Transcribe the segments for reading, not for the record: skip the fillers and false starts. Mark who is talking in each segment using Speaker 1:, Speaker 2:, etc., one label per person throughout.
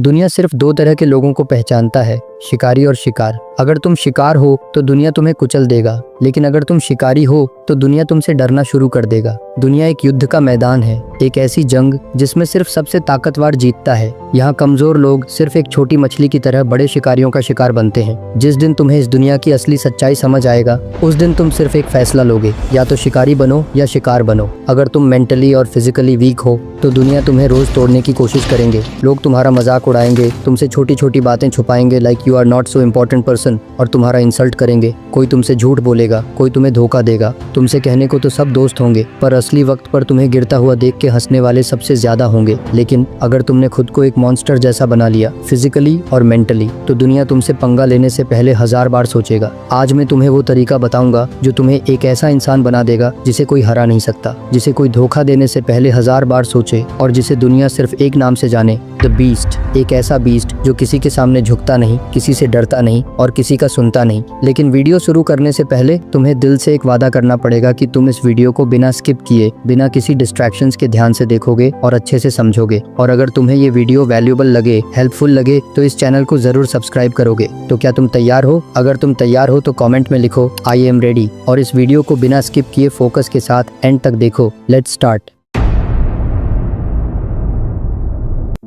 Speaker 1: दुनिया सिर्फ दो तरह के लोगों को पहचानता है, शिकारी और शिकार। अगर तुम शिकार हो तो दुनिया तुम्हें कुचल देगा, लेकिन अगर तुम शिकारी हो तो दुनिया तुमसे डरना शुरू कर देगा। दुनिया एक युद्ध का मैदान है, एक ऐसी जंग जिसमें सिर्फ सबसे ताकतवर जीतता है। यहाँ कमजोर लोग सिर्फ एक छोटी मछली की तरह बड़े शिकारियों का शिकार बनते हैं। जिस दिन तुम्हें इस दुनिया की असली सच्चाई समझ आएगा, उस दिन तुम सिर्फ एक फैसला लोगे, या तो शिकारी बनो या शिकार बनो। अगर तुम मेंटली और फिजिकली वीक हो तो दुनिया तुम्हें रोज तोड़ने की कोशिश करेंगे। लोग तुम्हारा मजाक उड़ाएंगे, तुमसे छोटी छोटी बातें छुपाएंगे like you are not so important person, और तुम्हारा इंसल्ट करेंगे। कोई तुमसे झूठ बोलेगा, कोई तुम्हें धोखा देगा। तुमसे कहने को तो सब दोस्त होंगे, पर असली वक्त पर तुम्हें गिरता हुआ देख के हंसने वाले सबसे ज्यादा होंगे। लेकिन अगर तुमने खुद को एक मॉन्स्टर जैसा बना लिया, फिजिकली और मेंटली, तो दुनिया तुमसे पंगा लेने से पहले 1000 बार सोचेगा। आज मैं तुम्हें वो तरीका बताऊंगा जो तुम्हें एक ऐसा इंसान बना देगा जिसे कोई हरा नहीं सकता, जिसे कोई धोखा देने से पहले 1000 बार सोचे, और जिसे दुनिया सिर्फ एक नाम से जाने, द बीस्ट। एक ऐसा बीस्ट जो किसी के सामने झुकता नहीं, किसी से डरता नहीं और किसी का सुनता नहीं। लेकिन वीडियो शुरू करने से पहले तुम्हें दिल से एक वादा करना पड़ेगा कि तुम इस वीडियो को बिना स्किप किए, बिना किसी डिस्ट्रैक्शंस के ध्यान से देखोगे और अच्छे से समझोगे। और अगर तुम्हें ये वीडियो वैल्यूएबल लगे, हेल्पफुल लगे, तो इस चैनल को जरूर सब्सक्राइब करोगे। तो क्या तुम तैयार हो? अगर तुम तैयार हो तो कमेंट में लिखो आई एम रेडी, और इस वीडियो को बिना स्किप किए फोकस के साथ एंड तक देखो। Let's start.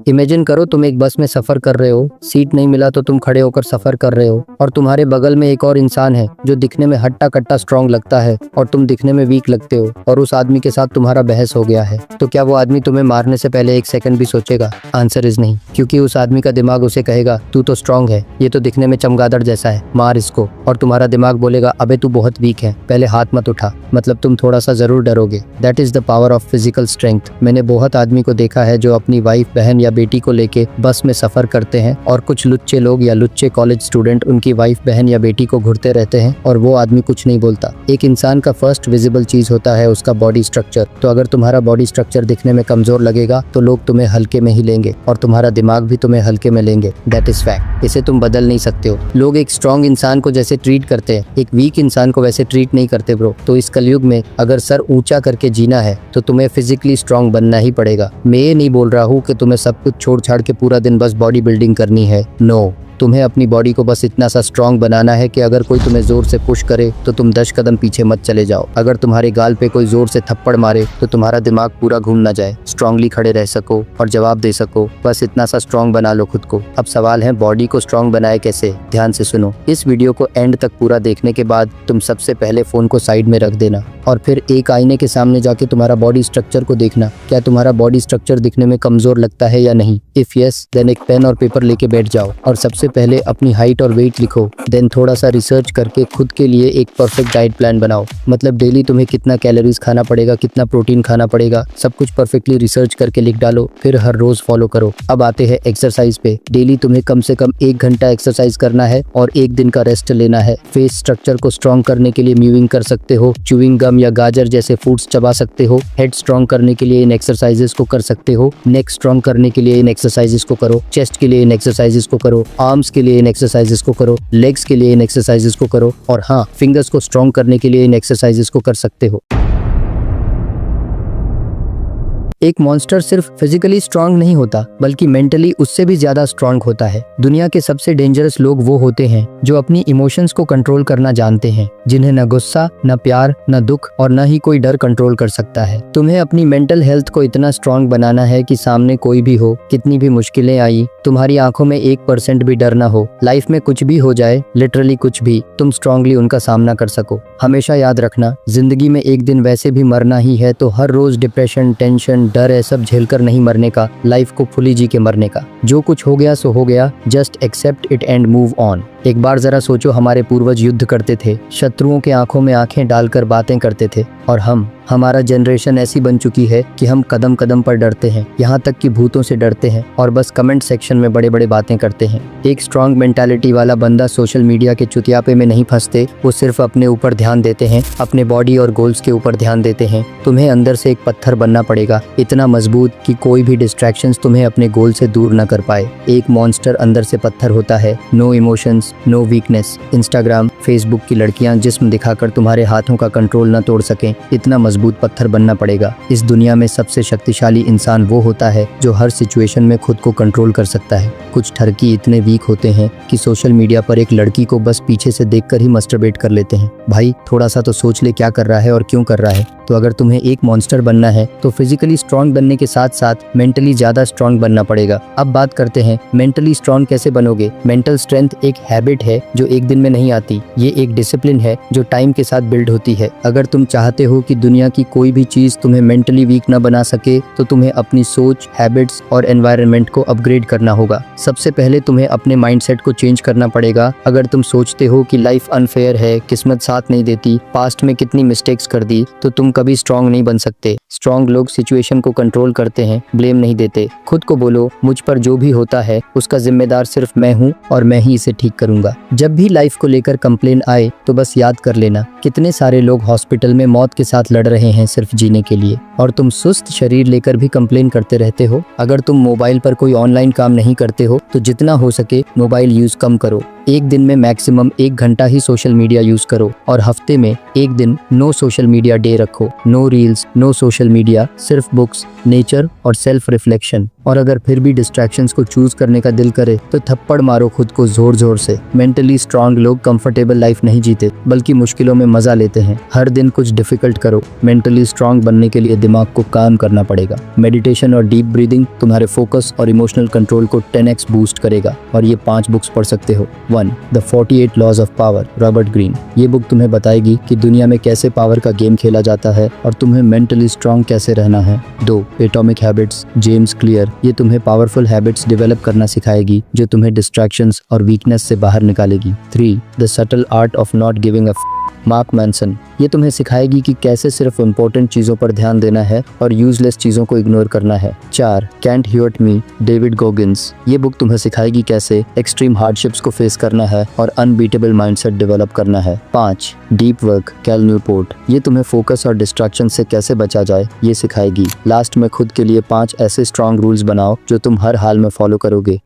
Speaker 1: इमेजिन करो तुम एक बस में सफर कर रहे हो, सीट नहीं मिला तो तुम खड़े होकर सफर कर रहे हो, और तुम्हारे बगल में एक और इंसान है जो दिखने में हट्टा कट्टा स्ट्रांग लगता है और तुम दिखने में वीक लगते हो, और उस आदमी के साथ तुम्हारा बहस हो गया है। तो क्या वो आदमी तुम्हें मारने से पहले एक सेकंड भी सोचेगा? आंसर इज नहीं, क्योंकि उस आदमी का दिमाग उसे कहेगा तू तो स्ट्रांग है, ये तो दिखने में चमगादड़ जैसा है, मार इसको। और तुम्हारा दिमाग बोलेगा अबे तू बहुत वीक है, पहले हाथ मत उठा। मतलब तुम थोड़ा सा जरूर डरोगे। That is the power of physical strength. मैंने बहुत आदमी को देखा है जो अपनी वाइफ, बहन या बेटी को लेके बस में सफर करते हैं, और कुछ लुच्चे लोग या लुच्चे कॉलेज स्टूडेंट उनकी वाइफ, बहन या बेटी को घूरते रहते हैं, और वो आदमी कुछ नहीं बोलता। एक इंसान का फर्स्ट विजिबल चीज होता है उसका बॉडी स्ट्रक्चर। तो अगर तुम्हारा बॉडी स्ट्रक्चर दिखने में कमजोर लगेगा तो लोग तुम्हें हल्के में ही लेंगे, और तुम्हारा दिमाग भी तुम्हें हल्के में लेंगे। That is fact. इसे तुम बदल नहीं सकते हो। लोग एक स्ट्रॉन्ग इंसान को जैसे ट्रीट करते हैं, एक वीक इंसान को वैसे ट्रीट नहीं करते ब्रो। तो इस कलयुग में अगर सर ऊंचा करके जीना है तो तुम्हें फिजिकली स्ट्रॉन्ग बनना ही पड़ेगा। मैं ये नहीं बोल रहा हूँ कि तुम्हें सब कुछ छोड़ छाड़ के पूरा दिन बस बॉडी बिल्डिंग करनी है। नो, तुम्हें अपनी बॉडी को बस इतना सा स्ट्रांग बनाना है कि अगर कोई तुम्हें जोर से पुश करे तो तुम 10 कदम पीछे मत चले जाओ। अगर तुम्हारे गाल पे कोई जोर से थप्पड़ मारे तो तुम्हारा दिमाग पूरा घूम ना जाए, स्ट्रांगली खड़े रह सको और जवाब दे सको। बस इतना सा स्ट्रांग बना लो खुद को। अब सवाल है बॉडी को स्ट्रांग बनाए कैसे? ध्यान से सुनो। इस वीडियो को एंड तक पूरा देखने के बाद तुम सबसे पहले फोन को साइड में रख देना, और फिर एक आईने के सामने जाके तुम्हारा बॉडी स्ट्रक्चर को देखना। क्या तुम्हारा बॉडी स्ट्रक्चर दिखने में कमजोर लगता है या नहीं? इफ यस, देन एक पेन और पेपर लेके बैठ जाओ, और सबसे पहले अपनी हाइट और वेट लिखो। देन थोड़ा सा रिसर्च करके खुद के लिए एक परफेक्ट डाइट प्लान बनाओ। मतलब डेली तुम्हें कितना कैलोरीज खाना पड़ेगा, कितना प्रोटीन खाना पड़ेगा, सब कुछ परफेक्टली रिसर्च करके लिख डालो, फिर हर रोज फॉलो करो। अब आते हैं एक्सरसाइज पे। डेली तुम्हें कम से कम 1 घंटा एक्सरसाइज करना है और 1 दिन का रेस्ट लेना है। फेस स्ट्रक्चर को स्ट्रॉन्ग करने के लिए म्यूविंग कर सकते हो, च्यूइंग गम या गाजर जैसे फूड्स चबा सकते हो। हेड स्ट्रॉन्ग करने के लिए इन एक्सरसाइजेस को कर सकते हो। नेक स्ट्रॉन्ग करने के लिए इन एक्सरसाइजेस को करो। चेस्ट के लिए इन एक्सरसाइजेस को करो। आर्म्स के लिए इन एक्सरसाइजेस को करो। लेग्स के लिए इन एक्सरसाइजेस को करो। और हाँ, फिंगर्स को स्ट्रॉन्ग करने के लिए इन एक्सरसाइजेस को कर सकते हो। एक मॉन्स्टर सिर्फ फिजिकली स्ट्रांग नहीं होता, बल्कि मेंटली उससे भी ज्यादा स्ट्रांग होता है। दुनिया के सबसे डेंजरस लोग वो होते हैं जो अपनी इमोशंस को कंट्रोल करना जानते हैं, जिन्हें न गुस्सा, न प्यार, न दुख और न ही कोई डर कंट्रोल कर सकता है। तुम्हें अपनी मेंटल हेल्थ को इतना स्ट्रांग बनाना है कि सामने कोई भी हो, कितनी भी मुश्किलें आई, तुम्हारी आंखों में 1% भी डर ना हो। लाइफ में कुछ भी हो जाए, लिटरली कुछ भी, तुम स्ट्रांगली उनका सामना कर सको। हमेशा याद रखना, जिंदगी में एक दिन वैसे भी मरना ही है, तो हर रोज डिप्रेशन, टेंशन, डर है सब झेलकर नहीं मरने का, लाइफ को फुली जी के मरने का। जो कुछ हो गया सो हो गया, just accept it and move on. एक बार जरा सोचो, हमारे पूर्वज युद्ध करते थे, शत्रुओं के आंखों में आंखें डालकर बातें करते थे, और हमारा जनरेशन ऐसी बन चुकी है कि हम कदम कदम पर डरते हैं, यहाँ तक कि भूतों से डरते हैं, और बस कमेंट सेक्शन में बड़े बड़े बातें करते हैं। एक स्ट्रांग मेंटालिटी वाला बंदा सोशल मीडिया के चुतियापे में नहीं फंसते, वो सिर्फ अपने ऊपर ध्यान देते हैं, अपने बॉडी और गोल्स के ऊपर ध्यान देते हैं। तुम्हें अंदर से एक पत्थर बनना पड़ेगा, इतना मजबूत कि कोई भी डिस्ट्रैक्शंस तुम्हें अपने गोल से दूर न कर पाए। एक मॉन्स्टर अंदर से पत्थर होता है, no emotions, no weakness. Instagram, Facebook की लड़कियां जिस्म दिखाकर तुम्हारे हाथों का कंट्रोल न तोड़ सकें, इतना मजबूत पत्थर बनना पड़ेगा। इस दुनिया में सबसे शक्तिशाली इंसान वो होता है जो हर सिचुएशन में खुद को कंट्रोल कर सकता है। कुछ ठरकी इतने वीक होते हैं कि सोशल मीडिया पर एक लड़की को बस पीछे से देखकर ही मस्टरबेट कर लेते हैं। भाई थोड़ा सा तो सोच ले क्या कर रहा है और क्यों कर रहा है। तो अगर तुम्हें एक मॉन्स्टर बनना है तो फिजिकली स्ट्रांग बनने के साथ साथ मेंटली ज्यादा स्ट्रांग बनना पड़ेगा। अब बात करते हैं मेंटली स्ट्रांग कैसे बनोगे। मेंटल स्ट्रेंथ एक हैबिट है जो एक दिन में नहीं आती, ये एक डिसिप्लिन है जो टाइम के साथ बिल्ड होती है। अगर तुम चाहते हो कि दुनिया की कोई भी चीज तुम्हें मेंटली वीक न बना सके तो तुम्हें अपनी सोच, हैबिट्स और एनवायरनमेंट को अपग्रेड करना होगा। सबसे पहले तुम्हें अपने माइंडसेट को चेंज करना पड़ेगा। अगर तुम सोचते हो कि लाइफ अनफेयर है, किस्मत साथ नहीं देती, पास्ट में कितनी मिस्टेक्स कर दी, तो तुम कभी स्ट्रांग नहीं बन सकते। स्ट्रांग लोग सिचुएशन को कंट्रोल करते हैं, ब्लेम नहीं देते। खुद को बोलो मुझ पर जो भी होता है उसका जिम्मेदार सिर्फ मैं हूँ और मैं ही इसे ठीक करूंगा। जब भी लाइफ को लेकर कंप्लेन आए तो बस याद कर लेना कितने सारे लोग हॉस्पिटल में मौत के साथ लड़ रहे हैं सिर्फ जीने के लिए, और तुम सुस्त शरीर लेकर भी कंप्लेन करते रहते हो। अगर तुम मोबाइल पर कोई ऑनलाइन काम नहीं करते हो तो जितना हो सके मोबाइल यूज कम करो। एक दिन में मैक्सिमम 1 घंटा ही सोशल मीडिया यूज करो और हफ्ते में एक दिन नो सोशल मीडिया डे रखो। No reels, no social media, सिर्फ बुक्स, नेचर और सेल्फ रिफ्लेक्शन। और अगर फिर भी डिस्ट्रैक्शंस को चूज करने का दिल करे तो थप्पड़ मारो खुद को जोर जोर से। मेंटली स्ट्रांग लोग कंफर्टेबल लाइफ नहीं जीते बल्कि मुश्किलों में मजा लेते हैं। हर दिन कुछ डिफिकल्ट करो। मेंटली स्ट्रांग बनने के लिए दिमाग को काम करना पड़ेगा। मेडिटेशन और डीप ब्रीदिंग तुम्हारे फोकस और इमोशनल कंट्रोल को 10x बूस्ट करेगा। और ये 5 बुक्स पढ़ सकते हो। 1. The 48 laws of power, Robert Greene. ये बुक तुम्हें बताएगी कि दुनिया में कैसे पावर का गेम खेला जाता है और तुम्हें मेंटली स्ट्रांग कैसे रहना है। 2. Atomic habits, James clear. ये तुम्हें पावरफुल हैबिट्स डेवलप करना सिखाएगी जो तुम्हें डिस्ट्रैक्शंस और वीकनेस से बाहर निकालेगी। 3. The subtle art of not giving a mark Manson. ये तुम्हें सिखाएगी कि कैसे सिर्फ इम्पोर्टेंट चीजों पर ध्यान देना है और यूजलेस चीजों को इग्नोर करना है। 4. Can't hurt me, David Goggins. ये बुक तुम्हें सिखाएगी कैसे एक्सट्रीम हार्डशिप्स को फेस करना है और अनबीटेबल माइंडसेट डेवलप करना है। 5. Deep work, Cal Newport. ये तुम्हें फोकस और डिस्ट्रैक्शन से कैसे बचा जाए ये सिखाएगी। लास्ट में खुद के लिए 5 ऐसे स्ट्रॉन्ग रूल्स बनाओ जो तुम हर हाल में फॉलो करोगे।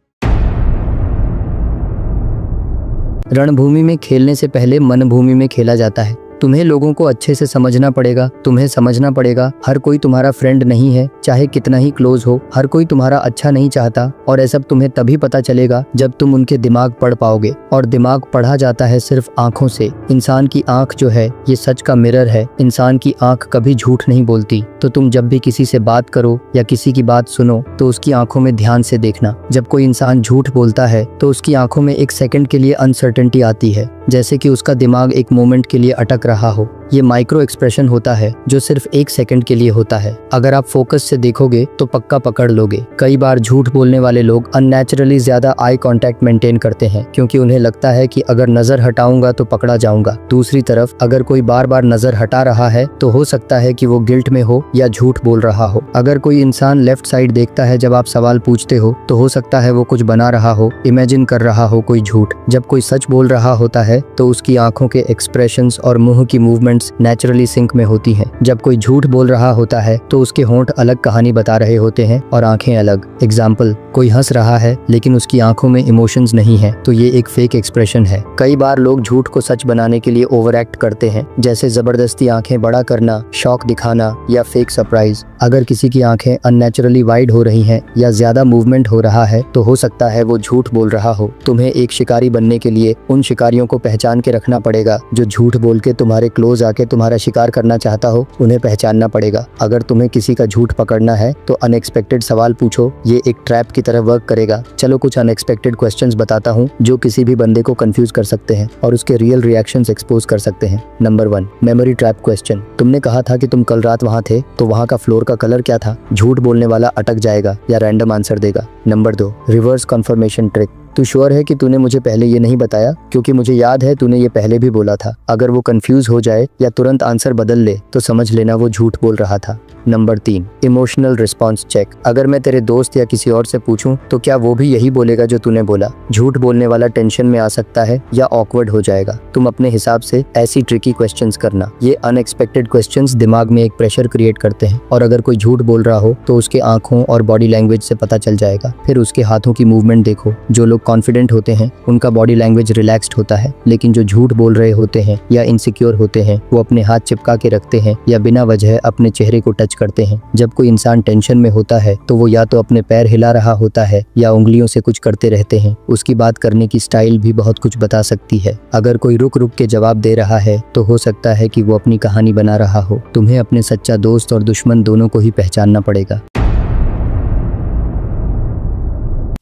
Speaker 1: रणभूमि में खेलने से पहले मनभूमि में खेला जाता है। तुम्हें लोगों को अच्छे से समझना पड़ेगा। तुम्हें समझना पड़ेगा हर कोई तुम्हारा फ्रेंड नहीं है, चाहे कितना ही क्लोज हो। हर कोई तुम्हारा अच्छा नहीं चाहता और ये सब तुम्हें तभी पता चलेगा जब तुम उनके दिमाग पढ़ पाओगे। और दिमाग पढ़ा जाता है सिर्फ आंखों से। इंसान की आंख जो है ये सच का मिरर है। इंसान की आंख कभी झूठ नहीं बोलती। तो तुम जब भी किसी से बात करो या किसी की बात सुनो तो उसकी आंखों में ध्यान से देखना। जब कोई इंसान झूठ बोलता है तो उसकी आंखों में एक सेकंड के लिए अनसर्टेनिटी आती है, जैसे कि उसका दिमाग एक मोमेंट के लिए अटक रहा हो। ये माइक्रो एक्सप्रेशन होता है जो सिर्फ 1 सेकंड के लिए होता है। अगर आप फोकस से देखोगे तो पक्का पकड़ लोगे। कई बार झूठ बोलने वाले लोग अननेचुरली ज्यादा आई कांटेक्ट मेंटेन करते हैं क्योंकि उन्हें लगता है कि अगर नजर हटाऊंगा तो पकड़ा जाऊंगा। दूसरी तरफ अगर कोई बार बार नजर हटा रहा है तो हो सकता है कि वो गिल्ट में हो या झूठ बोल रहा हो। अगर कोई इंसान लेफ्ट साइड देखता है जब आप सवाल पूछते हो तो हो सकता है वो कुछ बना रहा हो, इमेजिन कर रहा हो कोई झूठ। जब कोई सच बोल रहा होता है तो उसकी आंखों के एक्सप्रेशंस और मुंह की मूवमेंट्स नेचुरली सिंक में होती हैं। जब कोई झूठ बोल रहा होता है तो उसके होंठ अलग कहानी बता रहे होते हैं और आंखें अलग। एग्जाम्पल, कोई हंस रहा है लेकिन उसकी आंखों में इमोशंस नहीं है तो ये एक फेक एक्सप्रेशन है। कई बार लोग झूठ को सच बनाने के लिए ओवर एक्ट करते हैं, जैसे जबरदस्ती आंखें बड़ा करना, शौक दिखाना या फेक सरप्राइज। अगर किसी की आंखें अननेचुरली वाइड हो रही हैं या ज्यादा मूवमेंट हो रहा है तो हो सकता है वो झूठ बोल रहा हो। तुम्हें एक शिकारी बनने के लिए उन शिकारियों को पहचान के रखना पड़ेगा जो झूठ बोल के तुम्हारे क्लोज आके तुम्हारा शिकार करना चाहता हो। उन्हें पहचानना पड़ेगा। अगर तुम्हें किसी का झूठ पकड़ना है तो अनएक्सपेक्टेड सवाल पूछो, ये एक ट्रैप की तरह वर्क करेगा। चलो कुछ अनएक्सपेक्टेड क्वेश्चंस बताता हूँ जो किसी भी बंदे को कंफ्यूज कर सकते हैं और उसके रियल रिएक्शंस एक्सपोज कर सकते हैं। Number 1, memory trap question. तुमने कहा था कि तुम कल रात वहाँ थे, तो वहाँ का फ्लोर का कलर क्या था? झूठ बोलने वाला अटक जाएगा या रैंडम आंसर देगा। Number 2, reverse confirmation trick. तू श्योर है कि तूने मुझे पहले ये नहीं बताया, क्योंकि मुझे याद है तूने ये पहले भी बोला था। अगर वो कंफ्यूज हो जाए या तुरंत आंसर बदल ले तो समझ लेना वो झूठ बोल रहा था। Number 3, emotional response check. अगर मैं तेरे दोस्त या किसी और से पूछूं तो क्या वो भी यही बोलेगा जो तूने बोला? झूठ बोलने वाला टेंशन में आ सकता है या ऑकवर्ड हो जाएगा। तुम अपने हिसाब से ऐसी ट्रिकी क्वेश्चंस करना। ये अनएक्सपेक्टेड क्वेश्चंस दिमाग में एक प्रेशर क्रिएट करते हैं और अगर कोई झूठ बोल रहा हो तो उसके आंखों और बॉडी लैंग्वेज से पता चल जाएगा। फिर उसके हाथों की मूवमेंट देखो। जो लोग कॉन्फिडेंट होते हैं उनका बॉडी लैंग्वेज रिलैक्स्ड होता है, लेकिन जो झूठ बोल रहे होते हैं या इनसिक्योर होते हैं वो अपने हाथ चिपका के रखते हैं या बिना वजह अपने चेहरे को टच करते हैं। जब कोई इंसान टेंशन में होता है तो वो या तो अपने पैर हिला रहा होता है या उंगलियों से कुछ करते रहते हैं। उसकी बात करने की स्टाइल भी बहुत कुछ बता सकती है। अगर कोई रुक रुक के जवाब दे रहा है तो हो सकता है कि वो अपनी कहानी बना रहा हो। तुम्हें अपने सच्चा दोस्त और दुश्मन दोनों को ही पहचानना पड़ेगा।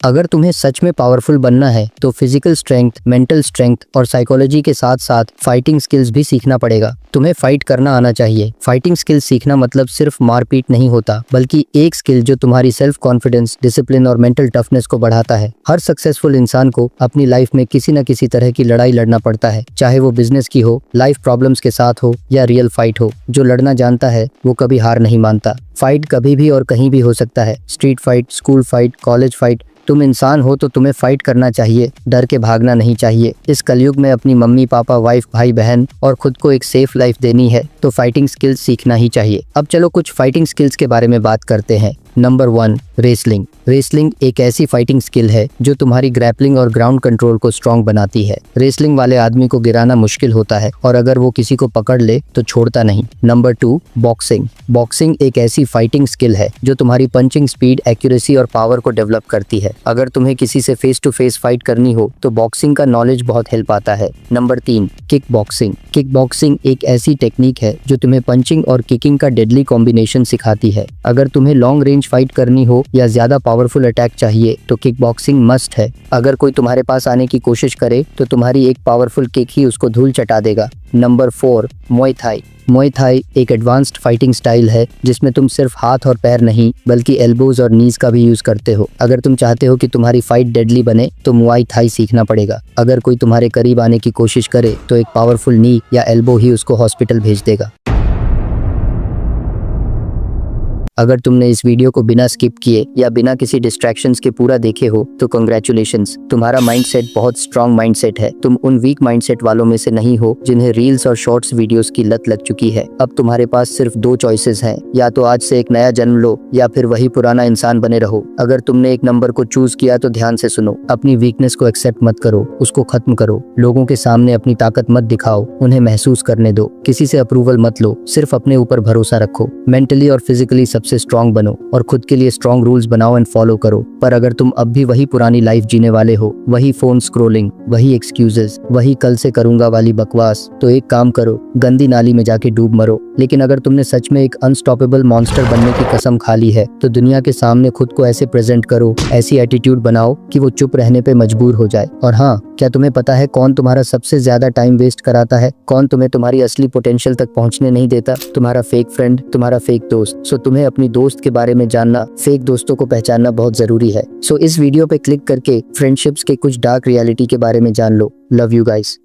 Speaker 1: अगर तुम्हें सच में पावरफुल बनना है तो फिजिकल स्ट्रेंथ, मेंटल स्ट्रेंथ और साइकोलॉजी के साथ साथ फाइटिंग स्किल्स भी सीखना पड़ेगा। तुम्हें फाइट करना आना चाहिए। फाइटिंग स्किल्स सीखना मतलब सिर्फ मारपीट नहीं होता, बल्कि एक स्किल जो तुम्हारी सेल्फ कॉन्फिडेंस, डिसिप्लिन और मेंटल टफनेस को बढ़ाता है। हर सक्सेसफुल इंसान को अपनी लाइफ में किसी न किसी तरह की लड़ाई लड़ना पड़ता है, चाहे वो बिजनेस की हो, लाइफ प्रॉब्लम्स के साथ हो या रियल फाइट हो। जो लड़ना जानता है वो कभी हार नहीं मानता। फाइट कभी भी और कहीं भी हो सकता है। Street fight, school fight, college fight. तुम इंसान हो तो तुम्हें फाइट करना चाहिए, डर के भागना नहीं चाहिए। इस कलयुग में अपनी मम्मी पापा, वाइफ, भाई बहन और खुद को एक सेफ लाइफ देनी है तो फाइटिंग स्किल्स सीखना ही चाहिए। अब चलो कुछ फाइटिंग स्किल्स के बारे में बात करते हैं। Number 1, wrestling. रेसलिंग एक ऐसी फाइटिंग स्किल है जो तुम्हारी ग्रैपलिंग और ग्राउंड कंट्रोल को स्ट्रॉन्ग बनाती है। रेसलिंग वाले आदमी को गिराना मुश्किल होता है और अगर वो किसी को पकड़ ले तो छोड़ता नहीं। Number 2, boxing. बॉक्सिंग एक ऐसी फाइटिंग स्किल है जो तुम्हारी पंचिंग स्पीड, एक्यूरेसी और पावर को डेवलप करती है। अगर तुम्हें किसी से फेस टू फेस फाइट करनी हो तो बॉक्सिंग का नॉलेज बहुत हेल्प आता है। Number 3, kick boxing. Kick boxing एक ऐसी टेक्निक है जो तुम्हें पंचिंग और किकिंग का डेडली कॉम्बिनेशन सिखाती है। अगर तुम्हें लॉन्ग रेंज फाइट करनी हो या ज्यादा पावरफुल अटैक चाहिए तो किक बॉक्सिंग मस्ट है। अगर कोई तुम्हारे पास आने की कोशिश करे तो तुम्हारी एक पावरफुल किक ही उसको धूल चटा देगा। नंबर 4, मुए थाई। मुए थाई एक एडवांस्ड फाइटिंग स्टाइल है जिसमें तुम सिर्फ हाथ और पैर नहीं बल्कि एल्बोज और नीज का भी यूज करते हो। अगर तुम चाहते हो कि तुम्हारी फाइट डेडली बने तो मुआई थाई सीखना पड़ेगा। अगर कोई तुम्हारे करीब आने की कोशिश करे तो एक पावरफुल नी या एल्बो ही उसको हॉस्पिटल भेज देगा। अगर तुमने इस वीडियो को बिना स्किप किए या बिना किसी डिस्ट्रैक्शंस के पूरा देखे हो तो कांग्रेचुलेशंस, तुम्हारा माइंडसेट बहुत स्ट्रांग माइंडसेट है। तुम उन वीक माइंडसेट वालों में से नहीं हो जिन्हें रील्स और शॉर्ट्स वीडियोस की लत लग चुकी है। अब तुम्हारे पास सिर्फ 2 चॉइसेस हैं, या तो आज से एक नया जन्म लो या फिर वही पुराना इंसान बने रहो। अगर तुमने एक नंबर को चूज किया तो ध्यान से सुनो। अपनी वीकनेस को एक्सेप्ट मत करो, उसको खत्म करो। लोगों के सामने अपनी ताकत मत दिखाओ, उन्हें महसूस करने दो। किसी से अप्रूवल मत लो, सिर्फ अपने ऊपर भरोसा रखो। मेंटली और फिजिकली सबसे स्ट्रांग बनो और खुद के लिए स्ट्रांग रूल्स बनाओ एंड फॉलो करो। पर अगर तुम अब भी वही पुरानी लाइफ जीने वाले हो, वही फोन स्क्रोलिंग, वही एक्सक्यूजेस, वही कल से करूंगा वाली बकवास, तो एक काम करो, गंदी नाली में जाके डूब मरो। लेकिन अगर तुमने सच में एक अनस्टॉपेबल मॉन्स्टर बनने की कसम खा ली है तो दुनिया के सामने खुद को ऐसे प्रेजेंट करो, ऐसी एटीट्यूड बनाओ कि वो चुप रहने पे मजबूर हो जाए। और हाँ, क्या तुम्हें पता है कौन तुम्हारा सबसे ज्यादा टाइम वेस्ट कराता है? कौन तुम्हें तुम्हारी असली पोटेंशियल तक पहुंचने नहीं देता? तुम्हारा फेक फ्रेंड, तुम्हारा फेक दोस्त। सो तुम्हें अपनी दोस्त के बारे में जानना, फेक दोस्तों को पहचानना बहुत जरूरी है। सो इस वीडियो पे क्लिक करके फ्रेंडशिप्स के कुछ डार्क रियलिटी के बारे में जान लो। Love you guys.